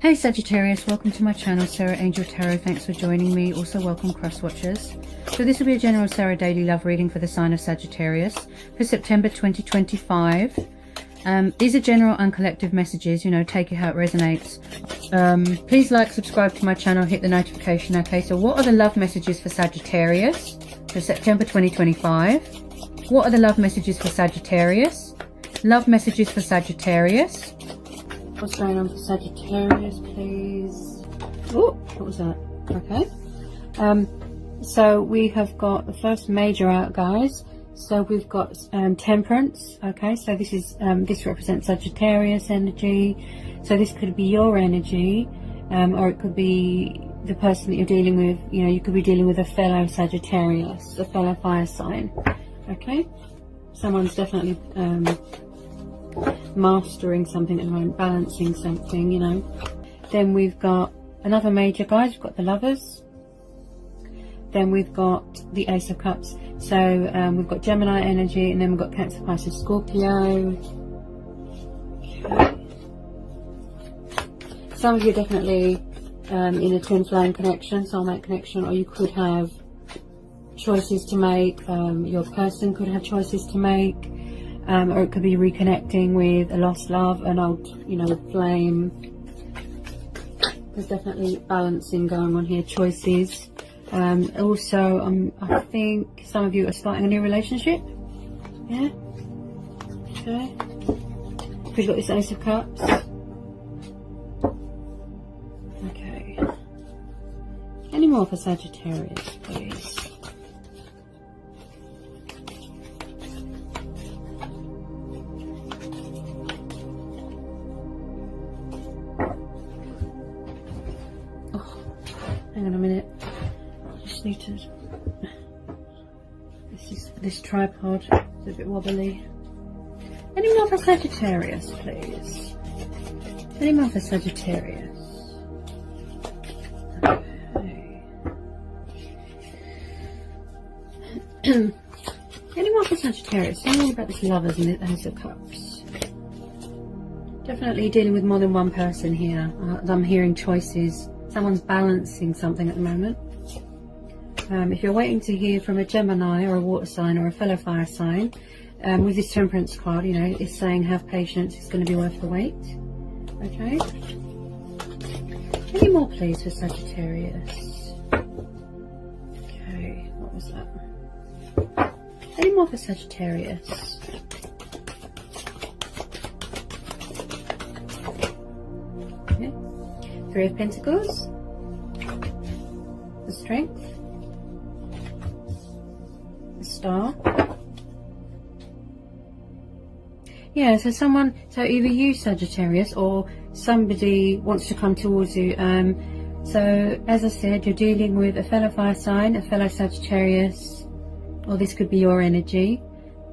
Hey Sagittarius, welcome to my channel, Sarah Angel Tarot. Thanks for joining me. Also welcome cross watchers. So this will be a general Sarah daily love reading for the sign of Sagittarius for September 2025. These are general and collective messages, you know, take it how it resonates. Please like, subscribe to my channel, hit the notification. Okay, so what are the love messages for Sagittarius for September 2025? What are the love messages for Sagittarius? Love messages for Sagittarius. What's going on for Sagittarius, please? Oh, what was that? Okay. So we have got the first major out, guys. So we've got Temperance. Okay, so this is this represents Sagittarius energy. So this could be your energy, or it could be the person that you're dealing with. You know, you could be dealing with a fellow Sagittarius, a fellow fire sign. Okay, someone's definitely mastering something at the moment, balancing something, you know. Then we've got another major, guys. We've got the Lovers. Then we've got the Ace of Cups. So we've got Gemini energy, and then we've got Cancer, Pisces, Scorpio. Okay. Some of you are definitely in a twin flame connection, soulmate connection, or you could have choices to make. Your person could have choices to make. Or it could be reconnecting with a lost love, an old, you know, flame. There's definitely balancing going on here, choices. Also, I think some of you are starting a new relationship. Yeah. Okay. We've got this Ace of Cups. Okay. Any more for Sagittarius, please? Hang on a minute. I just need to. This tripod is a bit wobbly. Any more for Sagittarius, please? Any more for Sagittarius? Okay. Any more for Sagittarius? Tell me about this Lovers and the Ace of Cups. Definitely dealing with more than one person here. I'm hearing choices. Someone's balancing something at the moment. If you're waiting to hear from a Gemini or a water sign or a fellow fire sign, with this Temperance card, you know, it's saying have patience, it's going to be worth the wait. Okay. Any more please for Sagittarius? Okay, what was that? Any more for Sagittarius? Okay. Three of Pentacles, the Strength, the Star. Yeah, so someone, so either you Sagittarius or somebody wants to come towards you. So as I said, you're dealing with a fellow fire sign, a fellow Sagittarius, or this could be your energy.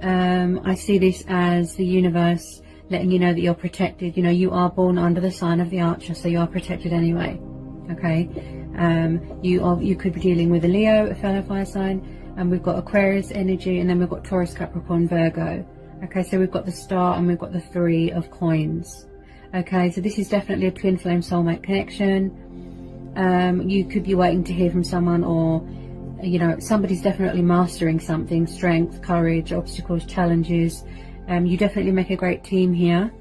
I see this as the universe letting you know that you're protected. You know, you are born under the sign of the Archer, so you are protected anyway. Okay. You could be dealing with a Leo, a fellow fire sign, and we've got Aquarius energy, and then we've got Taurus, Capricorn, Virgo. Okay, so we've got the Star and we've got the Three of Coins. Okay, so this is definitely a twin flame soulmate connection. You could be waiting to hear from someone, or you know, somebody's definitely mastering something. Strength, courage, obstacles, challenges. You definitely make a great team here.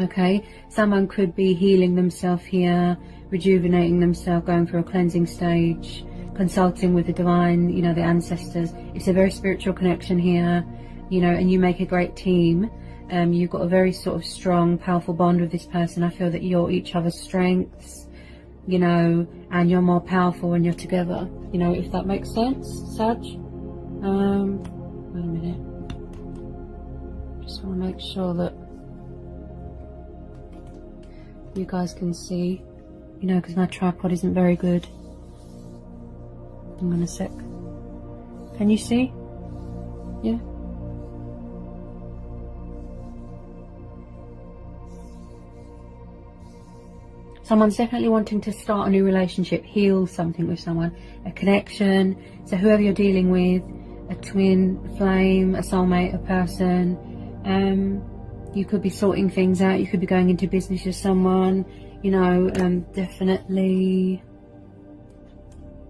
Okay, someone could be healing themselves here, rejuvenating themselves, going through a cleansing stage, consulting with the divine, you know, the ancestors. It's a very spiritual connection here, you know, and you make a great team. You've got a very sort of strong, powerful bond with this person. I feel that you're each other's strengths, you know, and you're more powerful when you're together, you know, if that makes sense, Sag. Wait a minute. Just want to make sure that you guys can see, you know, because my tripod isn't very good. Hang on a sec. Can you see? Yeah. Someone's definitely wanting to start a new relationship, heal something with someone, a connection. So whoever you're dealing with, a twin flame, a soulmate, a person, you could be sorting things out, you could be going into business with someone, you know, definitely.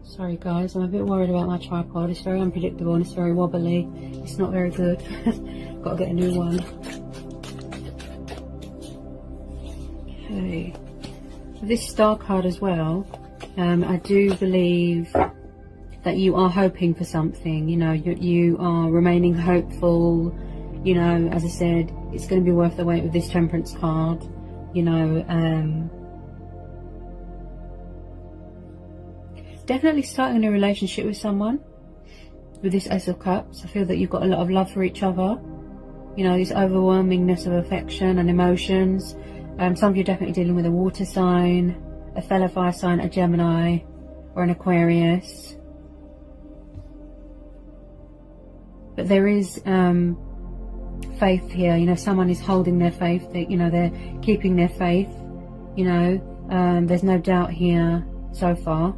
Sorry guys, I'm a bit worried about my tripod. It's very unpredictable and it's very wobbly. It's not very good. Got to get a new one. Okay. This star card as well, I do believe that you are hoping for something. You know, you are remaining hopeful. You know, as I said, it's going to be worth the wait with this Temperance card. You know, definitely starting a new relationship with someone. With this Ace of Cups, I feel that you've got a lot of love for each other. You know, this overwhelmingness of affection and emotions. Some of you are definitely dealing with a water sign, a fellow fire sign, a Gemini, or an Aquarius. But there is faith here. You know, someone is holding their faith. You know, they're keeping their faith. You know, there's no doubt here so far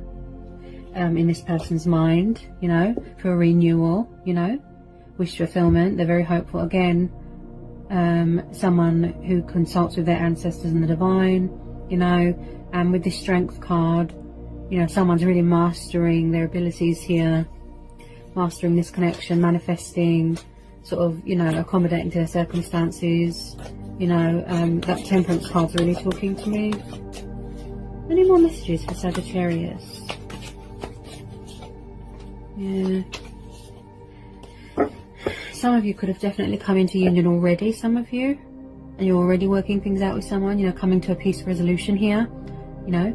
in this person's mind. You know, for a renewal. You know, wish fulfillment. They're very hopeful. Again, someone who consults with their ancestors and the divine. You know, and with this Strength card, you know, someone's really mastering their abilities here. Mastering this connection, manifesting, sort of, you know, accommodating to their circumstances. You know, that Temperance card's really talking to me. Any more messages for Sagittarius? Yeah. Some of you could have definitely come into union already, some of you. And you're already working things out with someone, you know, coming to a peaceful resolution here. You know,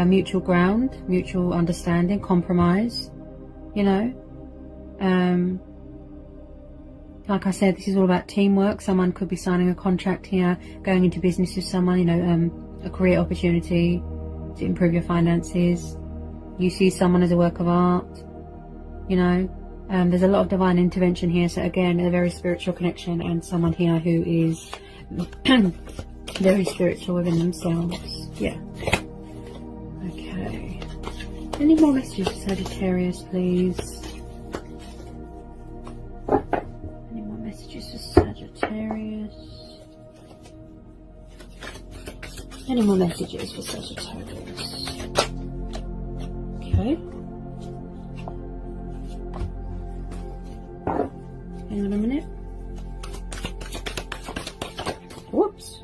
mutual ground, mutual understanding, compromise, you know. Like I said, this is all about teamwork. Someone could be signing a contract here, going into business with someone, you know, a career opportunity to improve your finances. You see someone as a work of art, you know. There's a lot of divine intervention here. So again, a very spiritual connection, and someone here who is very spiritual within themselves. Yeah. Okay. Any more messages for Sagittarius, please? Any more messages for Sagittarius? Any more messages for Sagittarius? Okay. Hang on a minute. Whoops.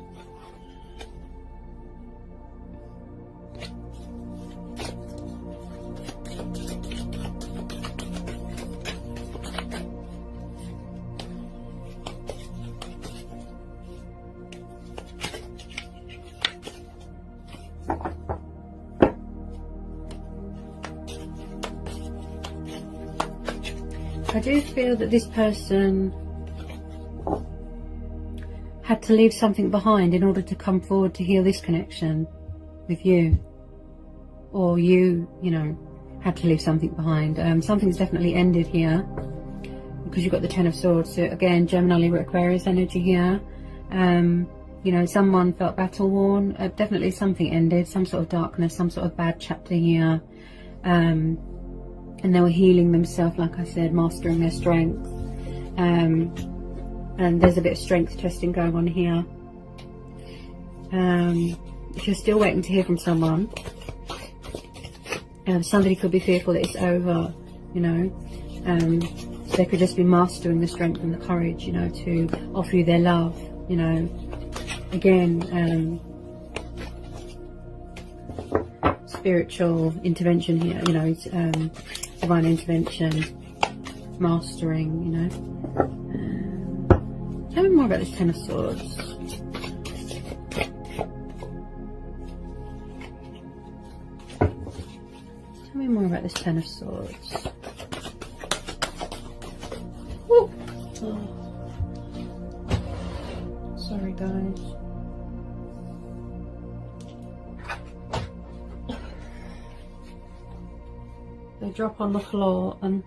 I do feel that this person had to leave something behind in order to come forward to heal this connection with you. Or you know, had to leave something behind. Something's definitely ended here because you've got the Ten of Swords. So again, Gemini, Libra, Aquarius energy here. You know, someone felt battle worn. Definitely something ended, some sort of darkness, some sort of bad chapter here. And they were healing themselves, like I said, mastering their strength. And there's a bit of strength testing going on here. If you're still waiting to hear from someone, somebody could be fearful that it's over, you know. So they could just be mastering the strength and the courage, you know, to offer you their love, you know. Again, spiritual intervention here, you know, divine intervention, mastering, you know. Tell me more about this Ten of Swords. Tell me more about this Ten of Swords. Ooh. Oh. Sorry, guys. They drop on the floor and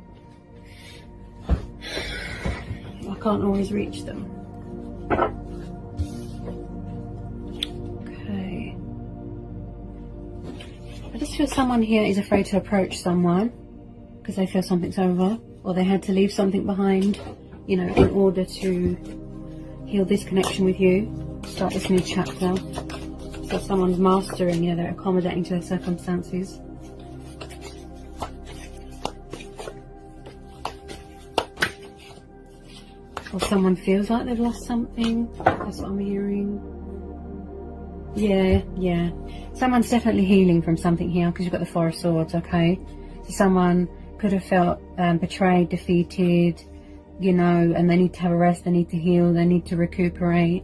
I can't always reach them. Okay. I just feel someone here is afraid to approach someone because they feel something's over, or they had to leave something behind, you know, in order to heal this connection with you, start this new chapter. So someone's mastering, you know, they're accommodating to their circumstances. Or someone feels like they've lost something. That's what I'm hearing. Yeah. Someone's definitely healing from something here, because you've got the Four of Swords, okay? So someone could have felt betrayed, defeated, you know, and they need to have a rest, they need to heal, they need to recuperate,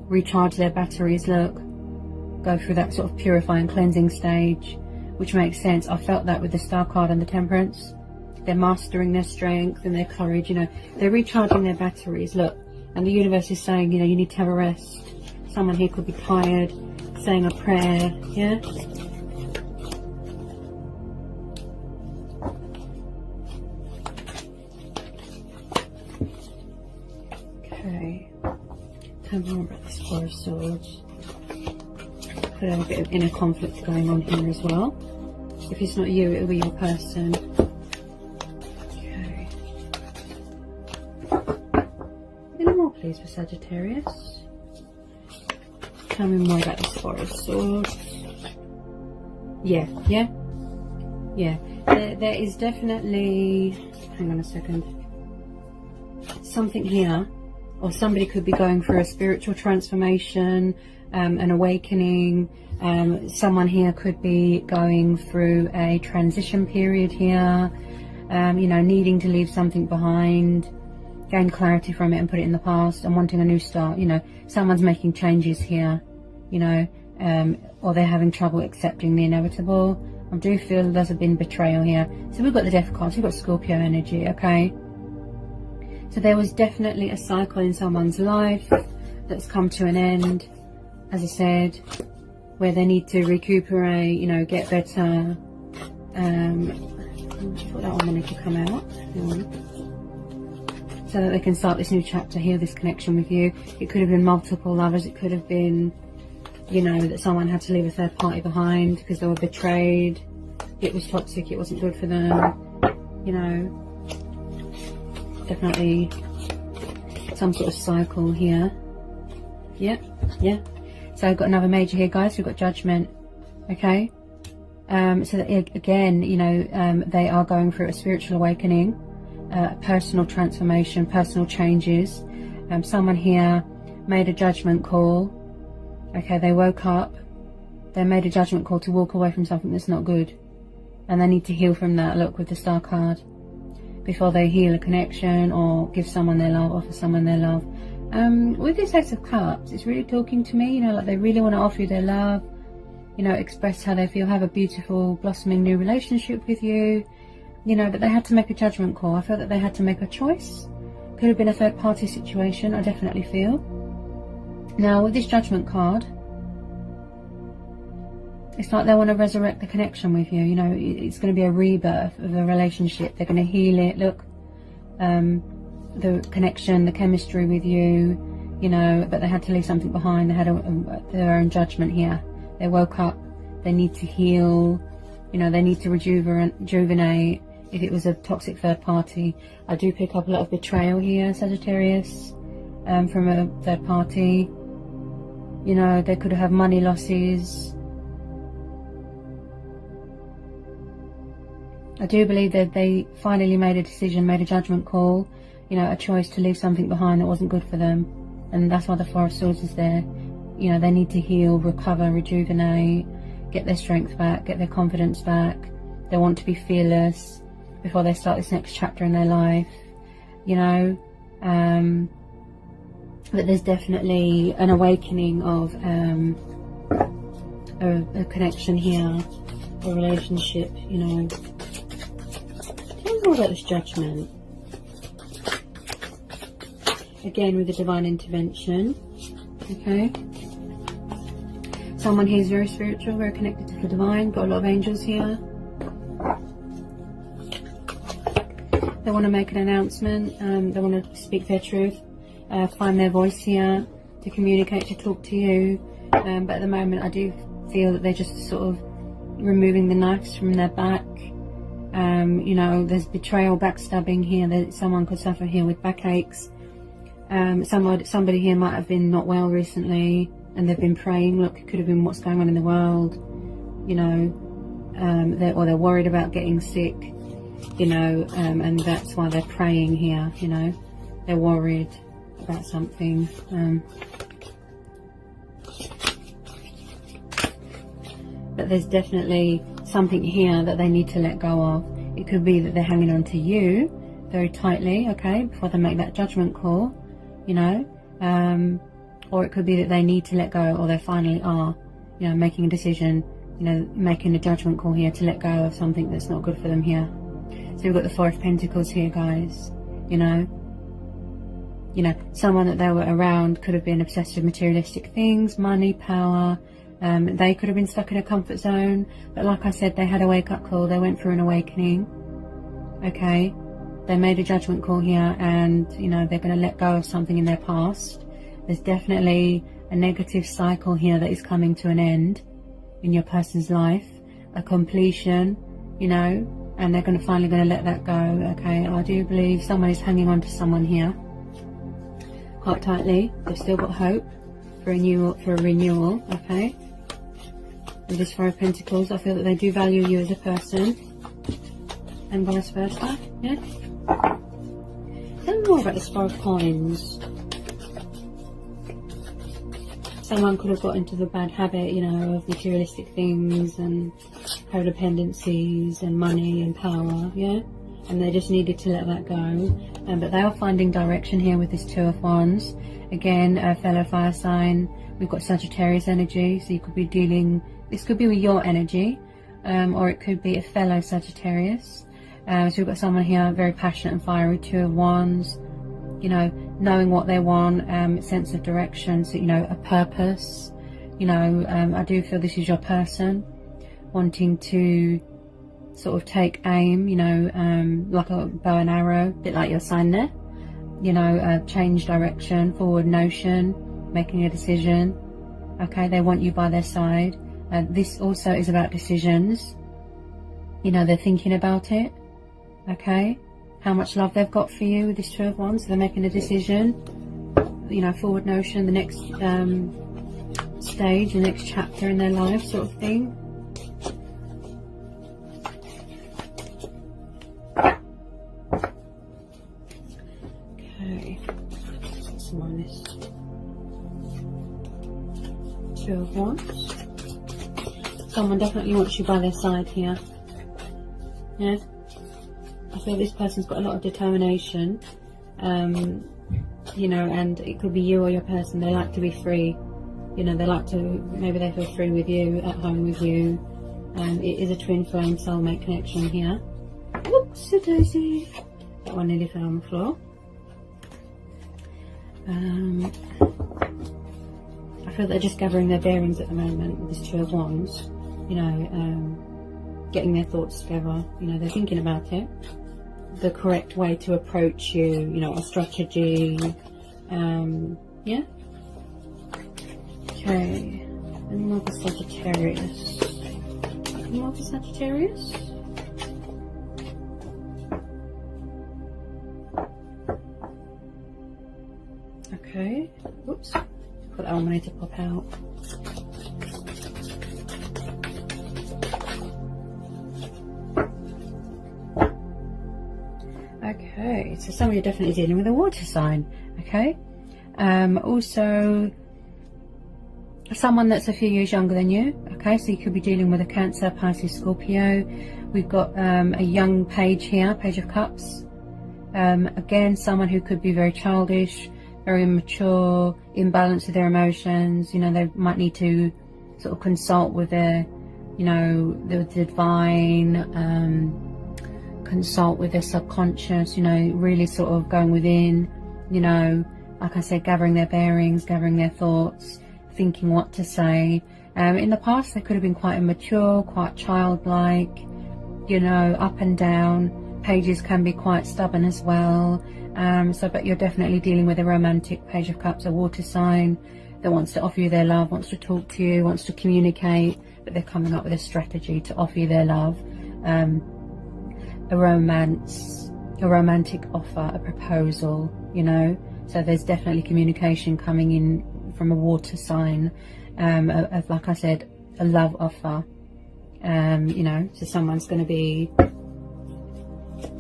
recharge their batteries, look, go through that sort of purifying, cleansing stage, which makes sense. I felt that with the Star card and the Temperance. They're mastering their strength and their courage, you know, they're recharging their batteries, look, and the universe is saying, you know, you need to have a rest. Someone here could be tired, saying a prayer, yeah? Okay, tell me more about this Four of Swords. Could have a bit of inner conflict going on here as well. If it's not you, it'll be your person. Okay. Any more, please, for Sagittarius? Tell me more about this Four of Swords. Yeah. There is definitely, hang on a second, something here, or somebody could be going through a spiritual transformation, an awakening. Someone here could be going through a transition period here, you know, needing to leave something behind, gain clarity from it and put it in the past, and wanting a new start. You know, someone's making changes here, you know, or they're having trouble accepting the inevitable. I do feel there's been betrayal here. So we've got the Death cards, we've got Scorpio energy, okay? So there was definitely a cycle in someone's life that's come to an end, as I said, where they need to recuperate, you know, get better. I thought that one wanted to come out. So that they can start this new chapter, heal this connection with you. It could have been multiple lovers. It could have been, you know, that someone had to leave a third party behind because they were betrayed. It was toxic. It wasn't good for them. You know, definitely some sort of cycle here. Yeah. So I've got another major here, guys. We've got Judgment. Okay. So that, again, you know, they are going through a spiritual awakening, personal transformation, personal changes. Someone here made a judgment call. Okay, they woke up, they made a judgment call to walk away from something that's not good, and they need to heal from that. Look, with the Star card, before they heal a connection or give someone their love, offer someone their love. With this Ace of Cups, it's really talking to me, you know, like they really want to offer you their love, you know, express how they feel, have a beautiful blossoming new relationship with you, you know, but they had to make a judgment call. I felt that they had to make a choice. Could have been a third party situation, I definitely feel. Now with this Judgment card, it's like they want to resurrect the connection with you, you know, it's going to be a rebirth of a relationship. They're going to heal it, look, the connection, the chemistry with you, you know, but they had to leave something behind. They had their own judgment here. They woke up, they need to heal, you know, they need to rejuvenate. If it was a toxic third party, I do pick up a lot of betrayal here, Sagittarius, from a third party. You know, they could have money losses. I do believe that they finally made a decision, made a judgment call, you know, a choice to leave something behind that wasn't good for them. And that's why the Four of Swords is there. You know, they need to heal, recover, rejuvenate, get their strength back, get their confidence back. They want to be fearless before they start this next chapter in their life, you know. But there's definitely an awakening of a connection here, a relationship, you know. Tell me more about this Judgment. Again, with the divine intervention, okay. Someone here is very spiritual, very connected to the divine, got a lot of angels here. They want to make an announcement, they want to speak their truth, find their voice here, to communicate, to talk to you. But at the moment I do feel that they're just sort of removing the knives from their back. You know, there's betrayal, backstabbing here, that someone could suffer here with backaches. Somebody here might have been not well recently, and they've been praying. Look, it could have been what's going on in the world, you know, they're worried about getting sick, you know, and that's why they're praying here, you know. They're worried about something. But there's definitely something here that they need to let go of. It could be that they're hanging on to you very tightly, okay, before they make that judgment call, you know. Or it could be that they need to let go, or they finally are, you know, making a decision, you know, making a judgment call here to let go of something that's not good for them here. So we've got the Four of Pentacles here, guys, you know. You know, someone that they were around could have been obsessed with materialistic things, money, power. They could have been stuck in a comfort zone, but like I said, they had a wake-up call. They went through an awakening, okay. They made a judgment call here, and you know, they're going to let go of something in their past. There's definitely a negative cycle here that is coming to an end in your person's life, a completion, you know, and they're finally going to let that go, okay. I do believe someone is hanging on to someone here quite tightly. They've still got hope for a renewal, okay. With this Four of Pentacles, I feel that they do value you as a person, and vice versa, yeah. Tell me more about this Four of Coins. Someone could have got into the bad habit, you know, of materialistic things and codependencies and money and power, yeah? And they just needed to let that go. But they are finding direction here with this Two of Wands. Again, a fellow fire sign. We've got Sagittarius energy, so you could be dealing, this could be with your energy, or it could be a fellow Sagittarius. So we've got someone here very passionate and fiery, Two of Wands, you know, knowing what they want, sense of direction, so, you know, a purpose, you know. I do feel this is your person wanting to sort of take aim, you know, like a bow and arrow, a bit like your sign there, you know, change direction, forward notion, making a decision, okay. They want you by their side. This also is about decisions, you know, they're thinking about it, okay, how much love they've got for you with this Two of Wands. So they're making a decision, you know, forward notion, the next stage, the next chapter in their life, sort of thing. Okay, some more on this Two of Wands. Someone definitely wants you by their side here, yeah. I feel this person's got a lot of determination, you know, and it could be you or your person. They like to be free, you know, they like to, maybe they feel free with you, at home with you. It is a twin flame soulmate connection here. Oops, a daisy. That one nearly fell on the floor. I feel they're just gathering their bearings at the moment with this Two of Wands, you know, getting their thoughts together, you know, they're thinking about it, the correct way to approach you, you know, a strategy, yeah. Okay, another Sagittarius. Another Sagittarius. Okay, whoops, put that on, I need to pop out. Okay, so some of you are definitely dealing with a water sign, okay. Also, someone that's a few years younger than you, okay, so you could be dealing with a Cancer, Pisces, Scorpio. We've got a young page here, Page of Cups. Again, someone who could be very childish, very immature, imbalanced with their emotions, you know, they might need to sort of consult with their, you know, the divine, consult with their subconscious, you know, really sort of going within, you know, like I said, gathering their bearings, gathering their thoughts, thinking what to say. In the past, they could have been quite immature, quite childlike, you know, up and down. Pages can be quite stubborn as well. But you're definitely dealing with a romantic Page of Cups, a water sign that wants to offer you their love, wants to talk to you, wants to communicate, but they're coming up with a strategy to offer you their love. A romantic offer, a proposal, you know. So there's definitely communication coming in from a water sign, of like I said, a love offer. You know, so someone's going to be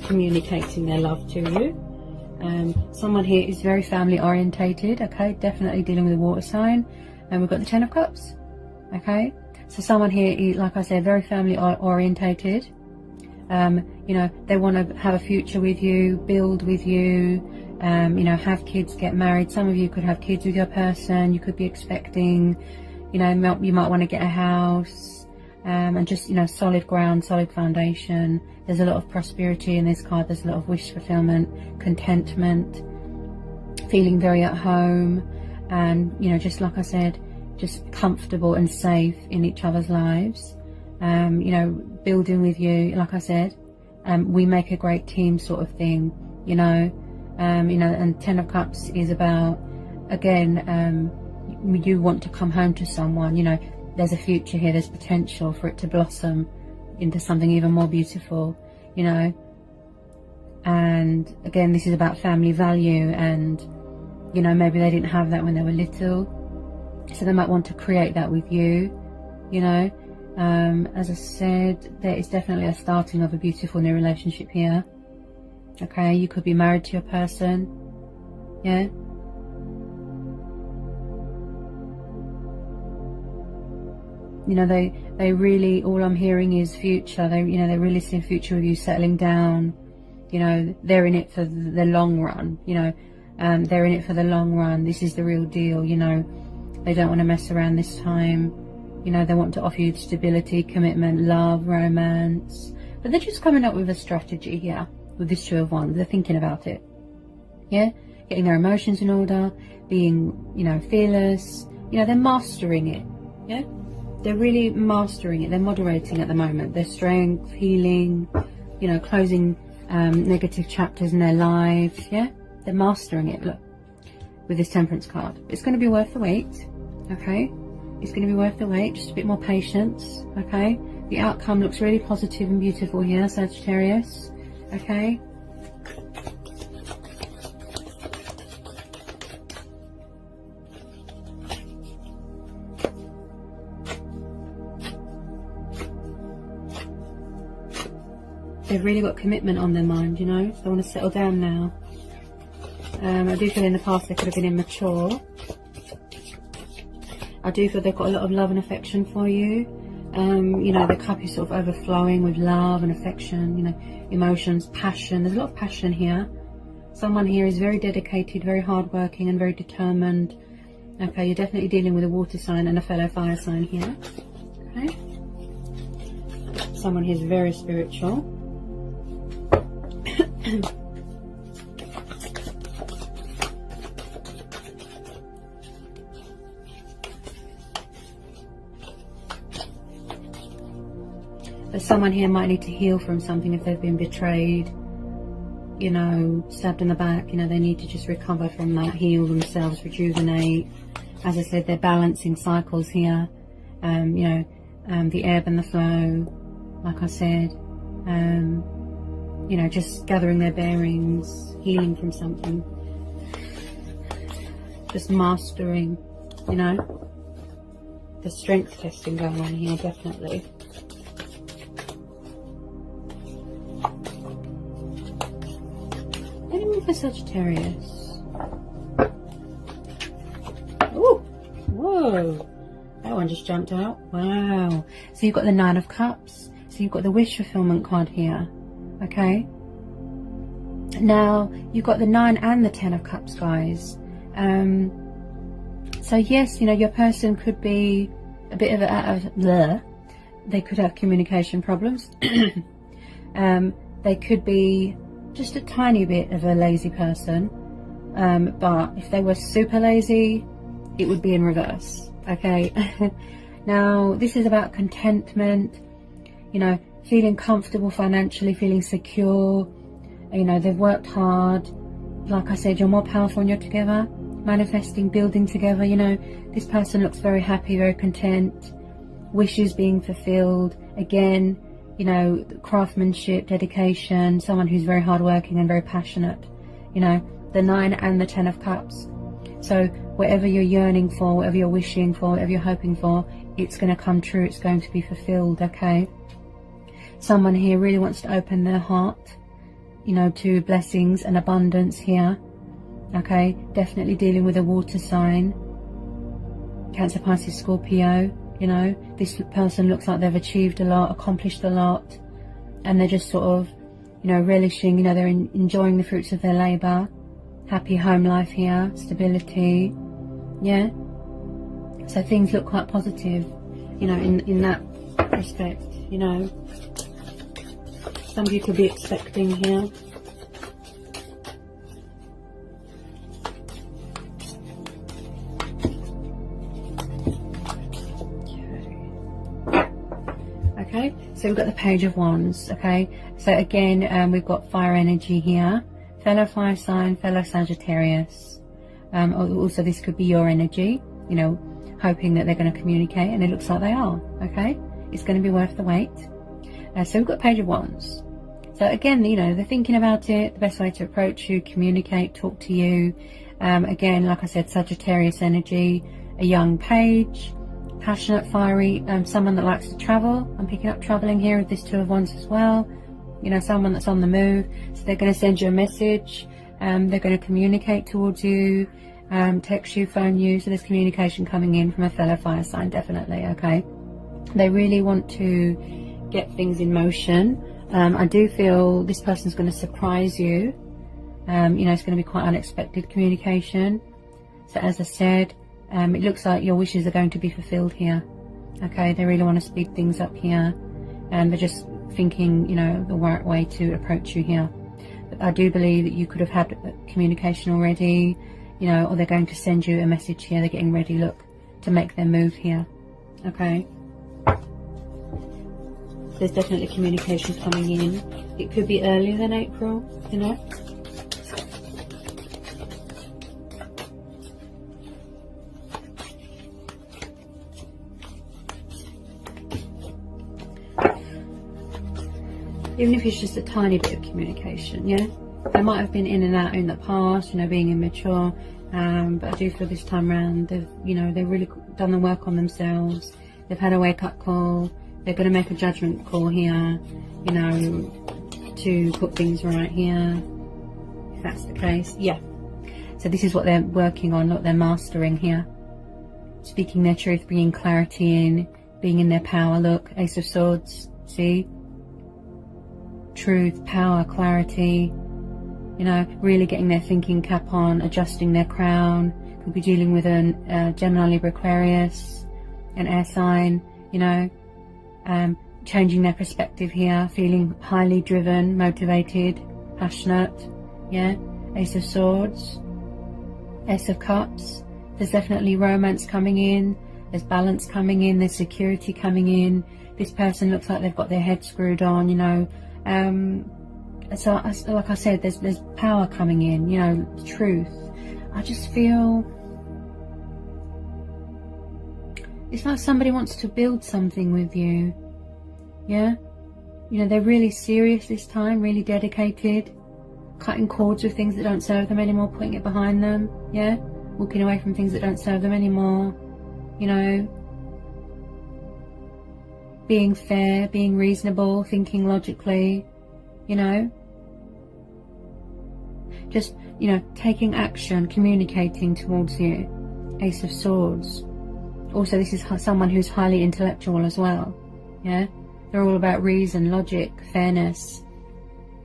communicating their love to you. Someone here is very family orientated, okay, definitely dealing with a water sign. And we've got the Ten of Cups, okay. So someone here is, like I said, very family orientated. You know, they want to have a future with you, build with you, you know, have kids, get married. Some of you could have kids with your person. You could be expecting, you know, you might want to get a house, and just, you know, solid ground, solid foundation. There's a lot of prosperity in this card. There's a lot of wish fulfillment, contentment, feeling very at home, and, you know, just like I said, just comfortable and safe in each other's lives. You know, building with you, like I said, we make a great team sort of thing, you know. You know, and Ten of Cups is about, again, you want to come home to someone, you know, there's a future here, there's potential for it to blossom into something even more beautiful, you know. And again, this is about family value, and, you know, maybe they didn't have that when they were little, so they might want to create that with you, you know. As I said, there is definitely a starting of a beautiful new relationship here. Okay, you could be married to your person. Yeah. You know, they really, all I'm hearing is future. They, you know, they really see a future with you settling down. You know, they're in it for the long run, you know. They're in it for the long run. This is the real deal, you know. They don't want to mess around this time. You know, they want to offer you stability, commitment, love, romance. But they're just coming up with a strategy here with this Two of Wands. They're thinking about it. Yeah? Getting their emotions in order, being, you know, fearless. You know, they're mastering it. Yeah? They're really mastering it. They're moderating at the moment. Their strength, healing, you know, closing negative chapters in their lives. Yeah? They're mastering it. Look, with this Temperance card. It's going to be worth the wait. Okay? It's going to be worth the wait, just a bit more patience, okay? The outcome looks really positive and beautiful here, Sagittarius, okay? They've really got commitment on their mind, you know? They want to settle down now. I do feel in the past they could have been immature. I do feel they've got a lot of love and affection for you. You know, the cup is sort of overflowing with love and affection, you know, emotions, passion. There's a lot of passion here. Someone here is very dedicated, very hardworking and very determined. Okay, you're definitely dealing with a water sign and a fellow fire sign here. Okay. Someone here is very spiritual. But someone here might need to heal from something if they've been betrayed, you know, stabbed in the back. You know, they need to just recover from that, heal themselves, rejuvenate. As I said, they're balancing cycles here. You know, the ebb and the flow, like I said. You know, just gathering their bearings, healing from something. Just mastering, you know. The strength testing going on here, definitely. Anyone for Sagittarius? Oh, whoa. That one just jumped out. Wow. So you've got the Nine of Cups. So you've got the wish fulfillment card here. Okay. Now, you've got the 9 and the 10 of Cups, guys. So yes, you know, your person could be a bit of a they could have communication problems. They could be just a tiny bit of a lazy person, but if they were super lazy, it would be in reverse. Okay. Now, this is about contentment, you know, feeling comfortable financially, feeling secure. You know, they've worked hard. Like I said, you're more powerful when you're together. Manifesting, building together. You know, this person looks very happy, very content. Wishes being fulfilled. Again, you know, craftsmanship, dedication. Someone who's very hardworking and very passionate. You know, the 9 and the 10 of Cups. So whatever you're yearning for, whatever you're wishing for, whatever you're hoping for, it's going to come true. It's going to be fulfilled, okay? Someone here really wants to open their heart, you know, to blessings and abundance here, okay? Definitely dealing with a water sign. Cancer, Pisces, Scorpio, you know. This person looks like they've achieved a lot, accomplished a lot, and they're just sort of, you know, relishing, you know, they're enjoying the fruits of their labour. Happy home life here, stability, yeah. So things look quite positive, you know, in that respect, you know. Somebody could be expecting here. Okay, so we've got the Page of Wands, okay. So again, we've got fire energy here. Fellow fire sign, fellow Sagittarius. Also, this could be your energy, you know, hoping that they're going to communicate, and it looks like they are, okay? It's going to be worth the wait. So we've got Page of Wands. So again, you know, they're thinking about it, the best way to approach you, communicate, talk to you. Again, like I said, Sagittarius energy, a young page, passionate, fiery, someone that likes to travel. I'm picking up traveling here with this Two of Wands as well. You know, someone that's on the move. So they're going to send you a message. They're going to communicate towards you, text you, phone you. So there's communication coming in from a fellow fire sign, definitely, okay? They really want to get things in motion. I do feel this person's going to surprise you. You know, it's going to be quite unexpected communication. So as I said, it looks like your wishes are going to be fulfilled here. Okay, they really want to speed things up here. And they're just thinking, you know, the right way to approach you here. But I do believe that you could have had communication already, you know, or they're going to send you a message here. They're getting ready, look, to make their move here. Okay. There's definitely communication coming in. It could be earlier than April, you know. Even if it's just a tiny bit of communication, yeah? They might have been in and out in the past, you know, being immature, but I do feel this time around, they've, you know, they've really done the work on themselves. They've had a wake-up call. They're going to make a judgment call here, you know, to put things right here, if that's the case, yeah. So this is what they're working on, what they're mastering here. Speaking their truth, bringing clarity in, being in their power, look, Ace of Swords, see? Truth, power, clarity, you know, really getting their thinking cap on, adjusting their crown. Could be dealing with a Gemini, Libra, Aquarius, an air sign, you know, changing their perspective here, feeling highly driven, motivated, passionate, yeah. Ace of Swords, Ace of Cups. There's definitely romance coming in, there's balance coming in, there's security coming in. This person looks like they've got their head screwed on, you know. So like I said, there's power coming in, you know, truth. I just feel it's like somebody wants to build something with you, yeah. You know, they're really serious this time, really dedicated, cutting cords with things that don't serve them anymore, putting it behind them, yeah, walking away from things that don't serve them anymore, you know. Being fair, being reasonable, thinking logically, you know. Just, you know, taking action, communicating towards you. Ace of Swords. Also, this is someone who's highly intellectual as well, yeah. They're all about reason, logic, fairness,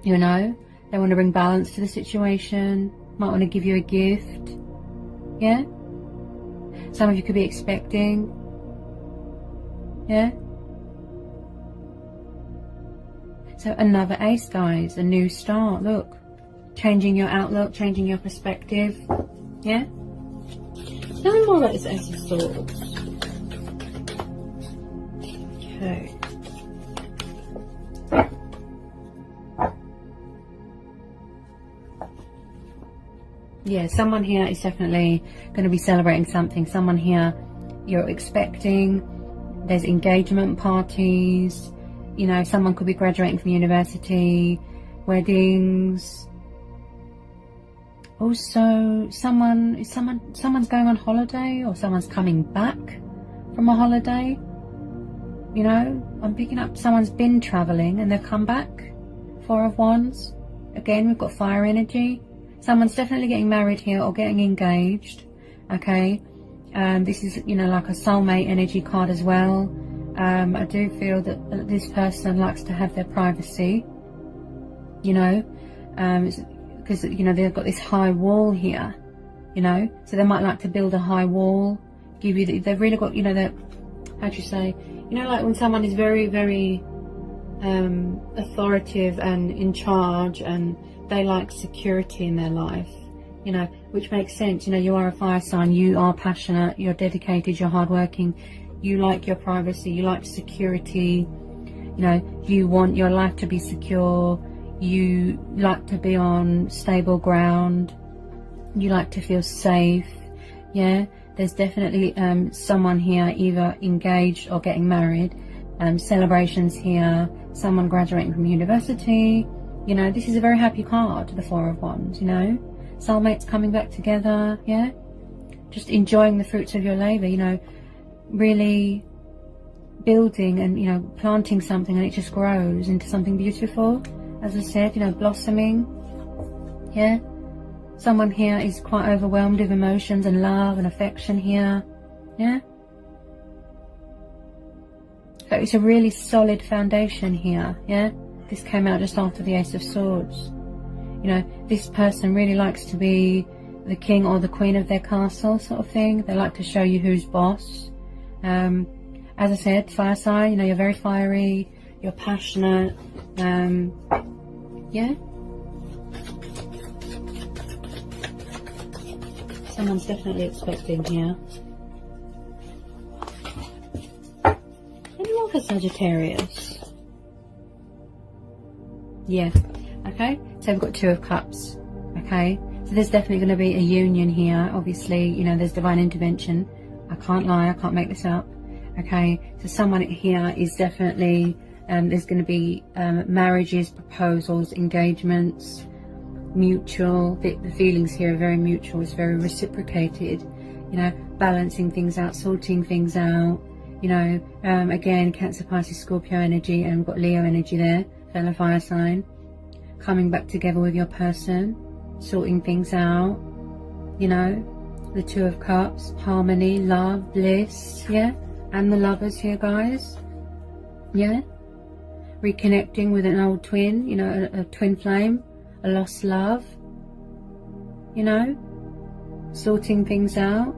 you know. They want to bring balance to the situation, might want to give you a gift, yeah. Some of you could be expecting, yeah. So another ace, guys, a new start, look. Changing your outlook, changing your perspective, yeah? Tell me more about this Ace of Swords. Okay. Yeah, someone here is definitely going to be celebrating something. Someone here you're expecting. There's engagement parties. You know, someone could be graduating from university, weddings, Also, someone's going on holiday, or someone's coming back from a holiday. You know, I'm picking up someone's been traveling and they've come back. Four of Wands. Again, we've got fire energy. Someone's definitely getting married here or getting engaged. Okay. This is, you know, like a soulmate energy card as well. I do feel that this person likes to have their privacy. You know, because, you know, they've got this high wall here. You know, so they might like to build a high wall. Give you, they've really got, you know, that, how do you say, you know, like when someone is very, very authoritative and in charge, and they like security in their life, you know, which makes sense. You know, you are a fire sign, you are passionate, you're dedicated, you're hardworking, you like your privacy, you like security, you know, you want your life to be secure, you like to be on stable ground, you like to feel safe. Yeah, there's definitely someone here either engaged or getting married. Celebrations here, someone graduating from university. You know, this is a very happy card, the Four of Wands, you know. Soulmates coming back together, yeah. Just enjoying the fruits of your labour, you know. Really building and, you know, planting something, and it just grows into something beautiful. As I said, you know, blossoming, yeah. Someone here is quite overwhelmed with emotions and love and affection here, yeah. So it's a really solid foundation here, yeah. This came out just after the Ace of Swords. You know, this person really likes to be the king or the queen of their castle, sort of thing. They like to show you who's boss. As I said, fire sign, you know, you're very fiery, you're passionate, yeah. Someone's definitely expecting here. Any more for Sagittarius? Yeah. Okay, so we've got Two of Cups. Okay, so there's definitely going to be a union here. Obviously, you know, there's divine intervention. I can't lie, I can't make this up. Okay, so someone here is definitely, there's going to be marriages, proposals, engagements, mutual. The feelings here are very mutual, it's very reciprocated. You know, balancing things out, sorting things out. You know, again, Cancer, Pisces, Scorpio energy, and we've got Leo energy there, fellow fire sign. Coming back together with your person, sorting things out, you know, the Two of Cups, harmony, love, bliss, yeah, and the Lovers here, guys, yeah, reconnecting with an old twin, you know, a twin flame, a lost love, you know, sorting things out.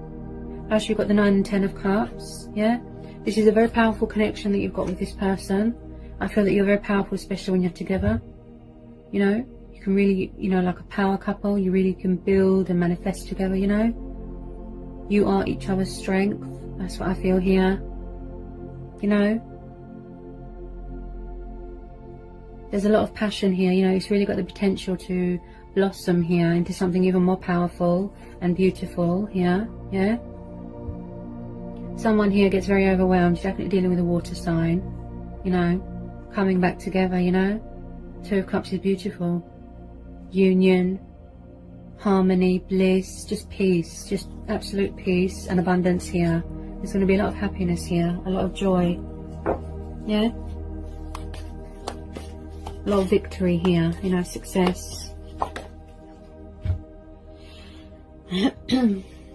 Plus you've got the 9 and 10 of Cups, yeah, this is a very powerful connection that you've got with this person. I feel that you're very powerful, especially when you're together. You know, you can really, you know, like a power couple, you really can build and manifest together, you know. You are each other's strength. That's what I feel here. You know, there's a lot of passion here, you know, it's really got the potential to blossom here into something even more powerful and beautiful here, yeah. Someone here gets very overwhelmed, definitely dealing with a water sign, you know, coming back together, you know. Two of Cups is beautiful. Union, harmony, bliss, just peace, just absolute peace and abundance here. There's going to be a lot of happiness here, a lot of joy, yeah. A lot of victory here, you know, success.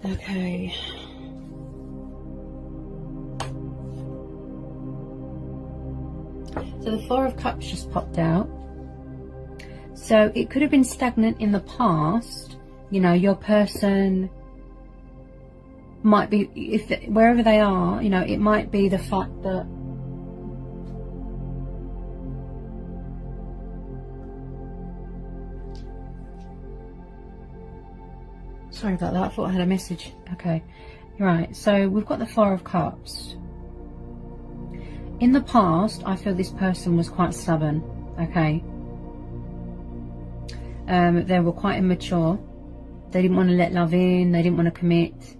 Okay. So the Four of Cups just popped out. So it could have been stagnant in the past. You know, your person might be, wherever they are, you know, it might be the fact that sorry about that, I thought I had a message. Okay, right, so we've got the Four of Cups. In the past, I feel this person was quite stubborn, okay. They were quite immature. They didn't want to let love in, they didn't want to commit.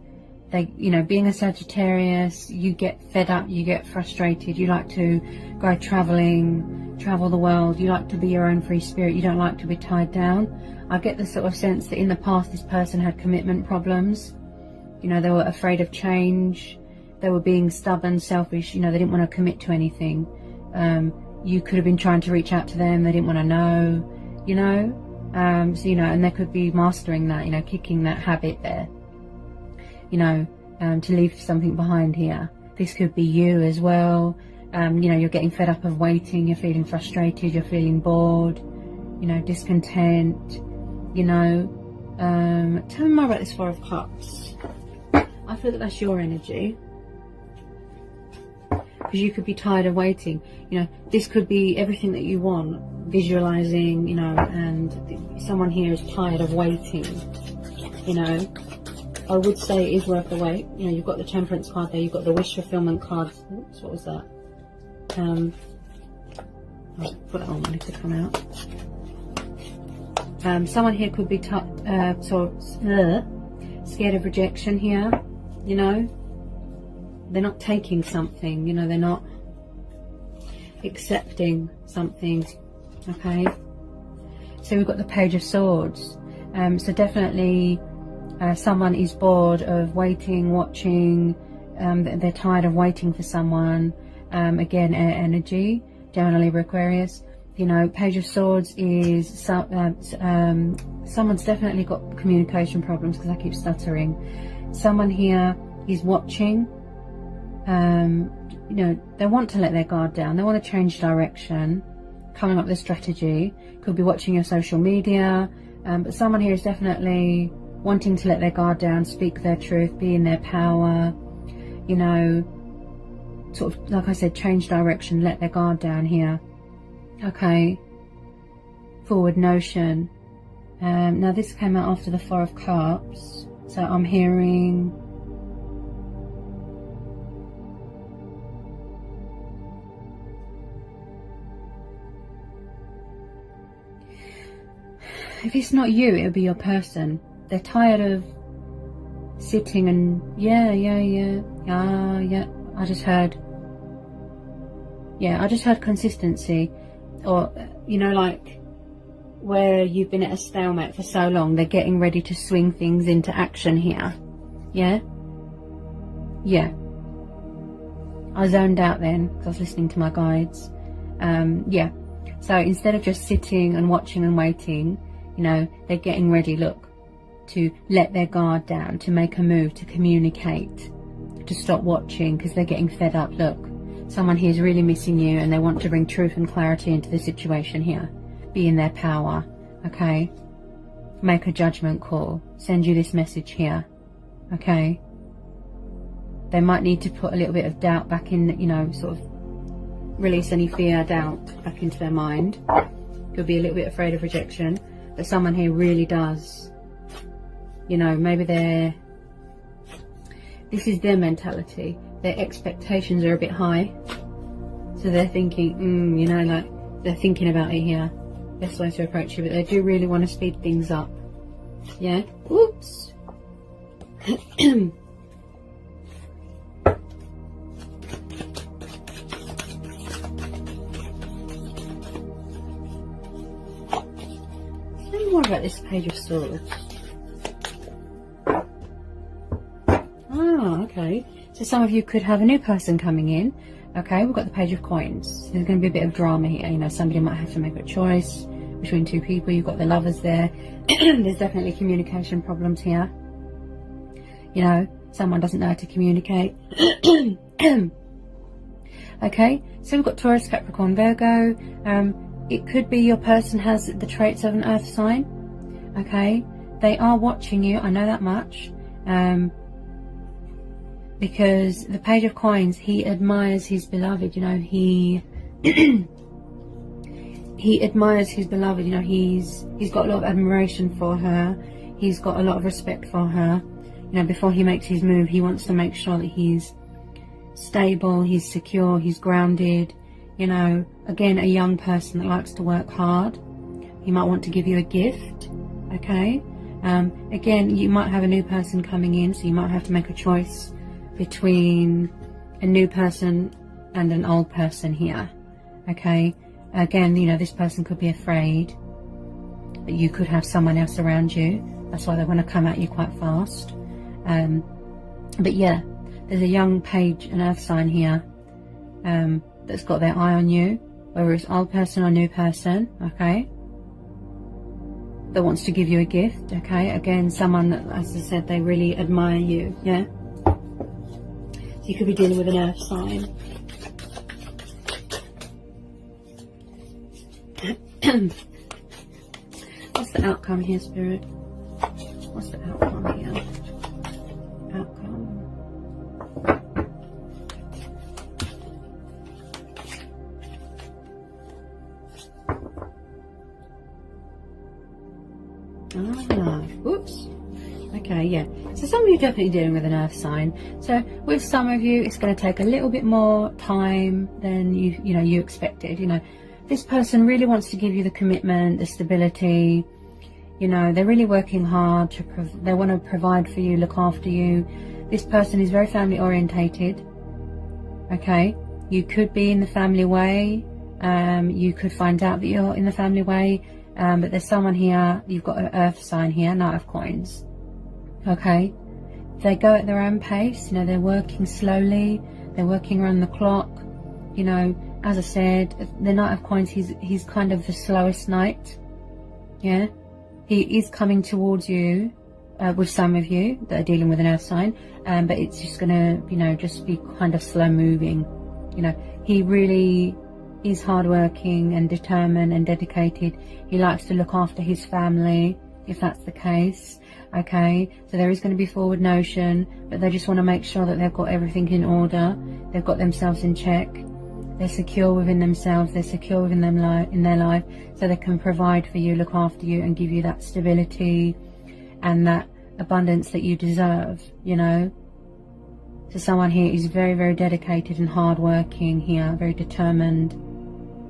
They, you know, being a Sagittarius, you get fed up, you get frustrated, you like to go traveling, travel the world, you like to be your own free spirit, you don't like to be tied down. I get the sort of sense that in the past this person had commitment problems. You know, they were afraid of change, they were being stubborn, selfish, you know, they didn't want to commit to anything. You could have been trying to reach out to them, they didn't want to know, you know. So, you know, and they could be mastering that, you know, kicking that habit there. You know, to leave something behind here. This could be you as well. You know, you're getting fed up of waiting, you're feeling frustrated, you're feeling bored, you know, discontent, you know. Tell me more about this Four of Cups. I feel that that's your energy. Because you could be tired of waiting. You know, this could be everything that you want. Visualizing, you know, and someone here is tired of waiting, you know. I would say it is worth the wait. You know, you've got the Temperance card there, you've got the Wish Fulfillment card. Oops, what was that? I'll put that on, wanted to come out. Someone here could be scared of rejection here, you know. They're not taking something, you know, they're not accepting something, okay. So we've got the Page of Swords. So definitely someone is bored of waiting, watching, they're tired of waiting for someone. Again, air energy, Gemini, Libra, Aquarius. You know, Page of Swords is someone's definitely got communication problems, because I keep stuttering. Someone here is watching. You know, they want to let their guard down, they want to change direction, coming up with a strategy. Could be watching your social media, but someone here is definitely wanting to let their guard down, speak their truth, be in their power, you know, sort of, like I said, change direction, let their guard down here, okay. Forward notion. Now this came out after the Four of Cups, so I'm hearing if it's not you, it'll be your person. They're tired of sitting and yeah. I just heard consistency, or you know, like where you've been at a stalemate for so long, they're getting ready to swing things into action here. Yeah. I zoned out then because I was listening to my guides. Yeah. So instead of just sitting and watching and waiting, you know, they're getting ready, look, to let their guard down, to make a move, to communicate, to stop watching because they're getting fed up. Look, someone here is really missing you and they want to bring truth and clarity into the situation here. Be in their power, okay? Make a judgment call. Send you this message here, okay? They might need to put a little bit of doubt back in, you know, sort of release any fear, doubt back into their mind. Could be a little bit afraid of rejection. But someone here really does, you know, maybe this is their mentality. Their expectations are a bit high. So they're thinking, you know, like they're thinking about it here. Best way to approach it, but they do really want to speed things up. Yeah. Whoops. Tell me more about this Page of Swords. Oh, okay. So some of you could have a new person coming in. Okay, we've got the Page of Coins. There's going to be a bit of drama here. You know, somebody might have to make a choice between two people. You've got the Lovers there. There's definitely communication problems here. You know, someone doesn't know how to communicate. Okay, so we've got Taurus, Capricorn, Virgo. It could be your person has the traits of an earth sign. Okay, they are watching you. I know that much. Because the Page of Coins, he admires his beloved, you know, he admires his beloved, you know, he's got a lot of admiration for her, he's got a lot of respect for her. You know, before he makes his move, he wants to make sure that he's stable, he's secure, he's grounded. You know, again, a young person that likes to work hard. He might want to give you a gift, okay? Again, you might have a new person coming in, so you might have to make a choice between a new person and an old person here. Okay, again, you know, this person could be afraid that you could have someone else around you. That's why they want to come at you quite fast. But yeah, there's a young page, an earth sign here, that's got their eye on you, whether it's old person or new person, okay, that wants to give you a gift, okay. Again, someone that, as I said, they really admire you, yeah. So you could be dealing with an earth sign. What's the outcome here, Spirit? What's the outcome here? Outcome. Oops. Okay, yeah. So some of you are definitely dealing with an earth sign. So with some of you, it's going to take a little bit more time than you expected. You know, this person really wants to give you the commitment, the stability. You know, they're really working hard to. They want to provide for you, look after you. This person is very family orientated. Okay, you could be in the family way. You could find out that you're in the family way. But there's someone here, you've got an earth sign here, Knight of Coins. Okay, they go at their own pace, you know, they're working slowly, they're working around the clock. You know, as I said, the Knight of Coins, he's kind of the slowest knight. Yeah, he is coming towards you, with some of you that are dealing with an earth sign, but it's just gonna, you know, just be kind of slow moving. You know, he really is hardworking and determined and dedicated. He likes to look after his family, if that's the case. Okay, so there is going to be forward motion, but they just want to make sure that they've got everything in order. They've got themselves in check. They're secure within themselves. They're secure within in their life, so they can provide for you, look after you, and give you that stability and that abundance that you deserve. You know. So someone here is very, very dedicated and hardworking here, very determined.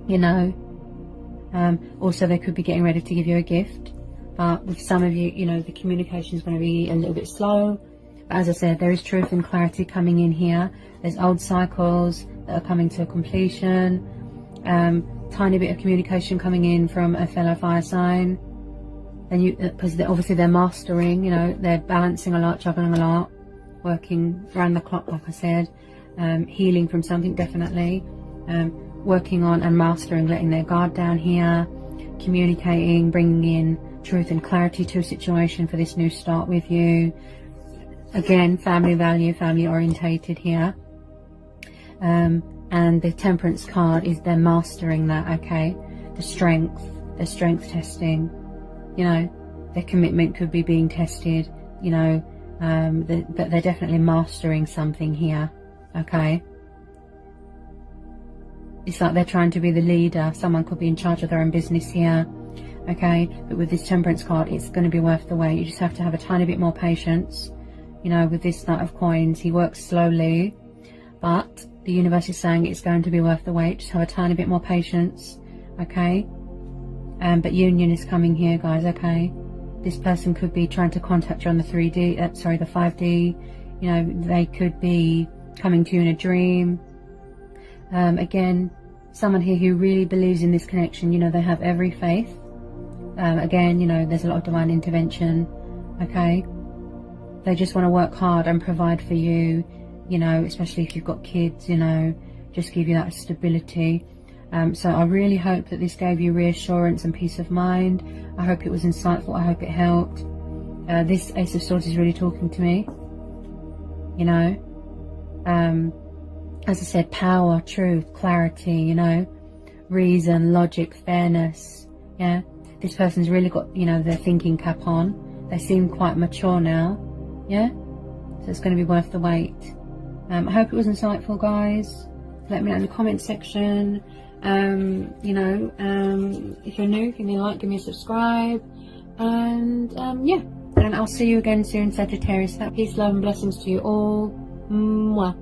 You know, also they could be getting ready to give you a gift, but with some of you, you know, the communication is going to be a little bit slow. But as I said, there is truth and clarity coming in here. There's old cycles that are coming to a completion. Tiny bit of communication coming in from a fellow fire sign, and you, because obviously they're mastering, you know, they're balancing a lot, juggling a lot, working around the clock, like I said, healing from something, definitely. Working on and mastering, letting their guard down here, communicating, bringing in truth and clarity to a situation for this new start with you. Again, family value, family orientated here. And the Temperance card is they're mastering that, okay? The strength testing, you know, their commitment could be being tested, you know, but they're definitely mastering something here, okay? It's like they're trying to be the leader. Someone could be in charge of their own business here, okay? But with this Temperance card, it's going to be worth the wait. You just have to have a tiny bit more patience. You know, with this Knight of Coins, he works slowly, but the universe is saying it's going to be worth the wait. Just have a tiny bit more patience, okay? But union is coming here, guys, okay? This person could be trying to contact you on the 3D, the 5D. You know, they could be coming to you in a dream. Again, someone here who really believes in this connection, you know, they have every faith. Again, you know, there's a lot of divine intervention, okay? They just want to work hard and provide for you, you know, especially if you've got kids, you know, just give you that stability. So I really hope that this gave you reassurance and peace of mind. I hope it was insightful. I hope it helped. This Ace of Swords is really talking to me, you know. As I said, power, truth, clarity, you know, reason, logic, fairness. Yeah, this person's really got, you know, their thinking cap on. They seem quite mature now. Yeah, so it's going to be worth the wait. I hope it was insightful, guys. Let me know in the comment section. You know, if you're new, give me a like, give me a subscribe, and yeah, and I'll see you again soon, Sagittarius. Peace, love, and blessings to you all. Mwah.